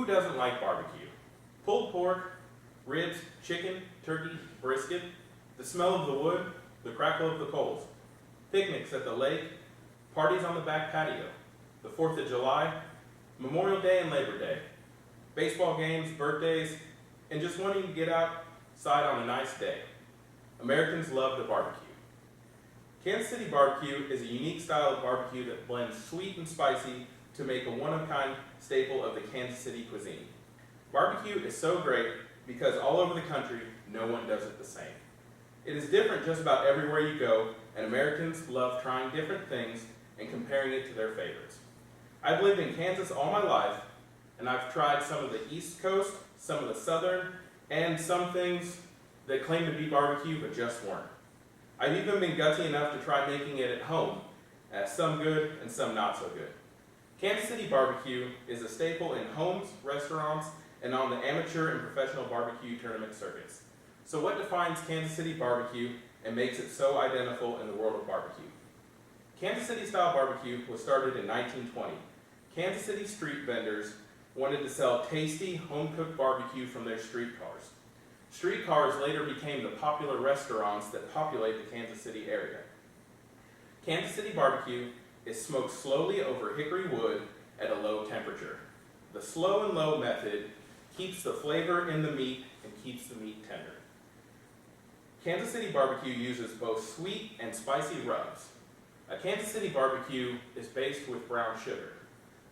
doesn't like barbecue? Pulled pork, ribs, chicken, turkey, brisket, the smell of the wood, the crackle of the coals, picnics at the lake, parties on the back patio, the 4th of July, Memorial Day and Labor Day, baseball games, birthdays, and just wanting to get outside on a nice day. Americans love to barbecue. Kansas City barbecue is a unique style of barbecue that blends sweet and spicy to make a one-of-a-kind staple of the Kansas City cuisine. Barbecue is so great because all over the country, no one does it the same. It is different just about everywhere you go, and Americans love trying different things and comparing it to their favorites. I've lived in Kansas all my life, and I've tried some of the East Coast, some of the Southern, and some things that claim to be barbecue but just weren't. I've even been gutsy enough to try making it at home, some good and some not so good. Kansas City barbecue is a staple in homes, restaurants, and on the amateur and professional barbecue tournament circuits. So what defines Kansas City barbecue and makes it so identical in the world of barbecue? Kansas City style barbecue was started in 1920. Kansas City street vendors wanted to sell tasty, home-cooked barbecue from their streetcars. Streetcars later became the popular restaurants that populate the Kansas City area. Kansas City barbecue is smoked slowly over hickory wood at a low temperature. The slow and low method keeps the flavor in the meat and keeps the meat tender. Kansas City barbecue uses both sweet and spicy rubs. A Kansas City barbecue is based with brown sugar.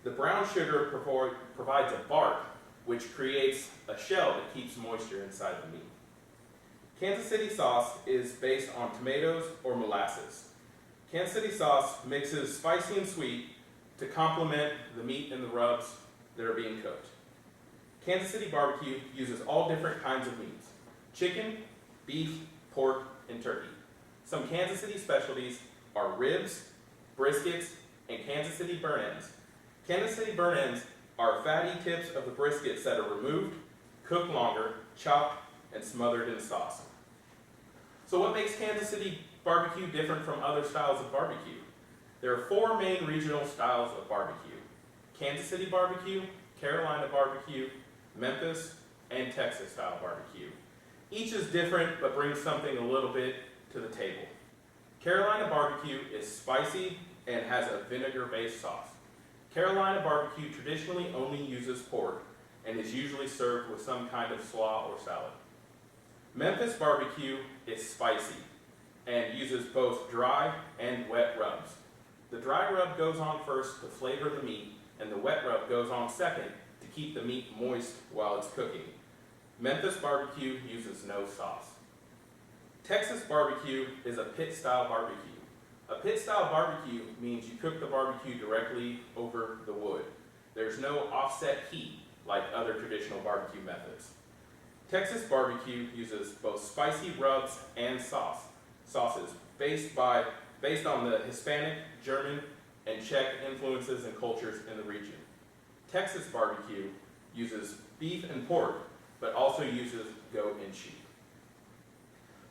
The brown sugar provides a bark which creates a shell that keeps moisture inside the meat. Kansas City sauce is based on tomatoes or molasses. Kansas City sauce mixes spicy and sweet to complement the meat and the rubs that are being cooked. Kansas City barbecue uses all different kinds of meats: chicken, beef, pork, and turkey. Some Kansas City specialties are ribs, briskets, and Kansas City burnt ends. Kansas City burnt ends are fatty tips of the briskets that are removed, cooked longer, chopped, and smothered in sauce. So what makes Kansas City barbecue different from other styles of barbecue? There are 4 main regional styles of barbecue: Kansas City barbecue, Carolina barbecue, Memphis, and Texas style barbecue. Each is different but brings something a little bit to the table. Carolina barbecue is spicy and has a vinegar-based sauce. Carolina barbecue traditionally only uses pork and is usually served with some kind of slaw or salad. Memphis barbecue is spicy and uses both dry and wet rubs. The dry rub goes on first to flavor the meat, and the wet rub goes on second to keep the meat moist while it's cooking. Memphis barbecue uses no sauce. Texas barbecue is a pit-style barbecue. A pit-style barbecue means you cook the barbecue directly over the wood. There's no offset heat like other traditional barbecue methods. Texas barbecue uses both spicy rubs and sauces based on the Hispanic, German, and Czech influences and cultures in the region. Texas barbecue uses beef and pork, but also uses goat and sheep.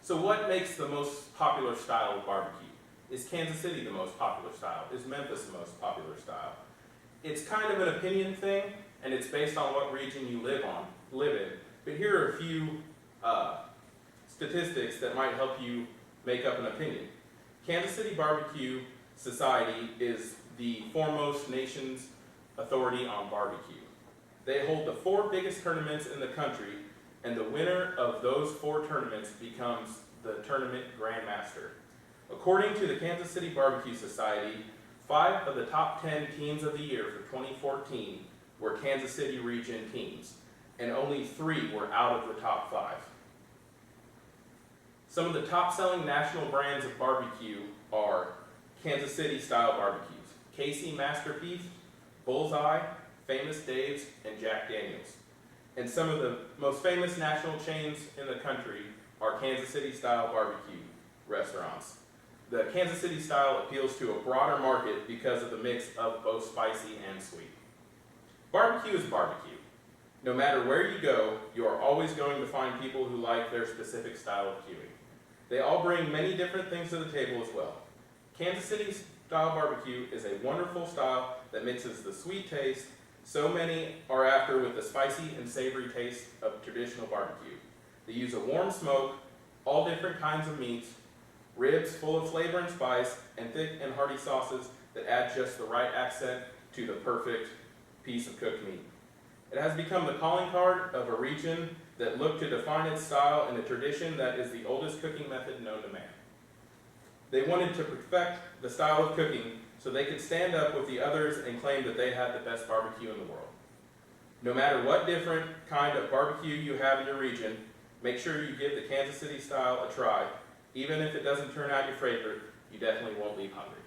So what makes the most popular style of barbecue? Is Kansas City the most popular style? Is Memphis the most popular style? It's kind of an opinion thing, and it's based on what region you live in. But here are a few statistics that might help you make up an opinion. Kansas City Barbecue Society is the foremost nation's authority on barbecue. They hold the 4 biggest tournaments in the country, and the winner of those 4 tournaments becomes the tournament grandmaster. According to the Kansas City Barbecue Society, 5 of the top 10 teams of the year for 2014 were Kansas City region teams, and only 3 were out of the top 5. Some of the top-selling national brands of barbecue are Kansas City style barbecues: Casey Masterpiece, Bullseye, Famous Dave's, and Jack Daniels. And some of the most famous national chains in the country are Kansas City style barbecue restaurants. The Kansas City style appeals to a broader market because of the mix of both spicy and sweet. Barbecue is barbecue. No matter where you go, you are always going to find people who like their specific style of queuing. They all bring many different things to the table as well. Kansas City style barbecue is a wonderful style that mixes the sweet taste, so many are after with the spicy and savory taste of traditional barbecue. They use a warm smoke, all different kinds of meats, ribs full of flavor and spice, and thick and hearty sauces that add just the right accent to the perfect piece of cooked meat. It has become the calling card of a region that looked to define its style in a tradition that is the oldest cooking method known to man. They wanted to perfect the style of cooking so they could stand up with the others and claim that they had the best barbecue in the world. No matter what different kind of barbecue you have in your region, make sure you give the Kansas City style a try. Even if it doesn't turn out your favorite, you definitely won't leave hungry.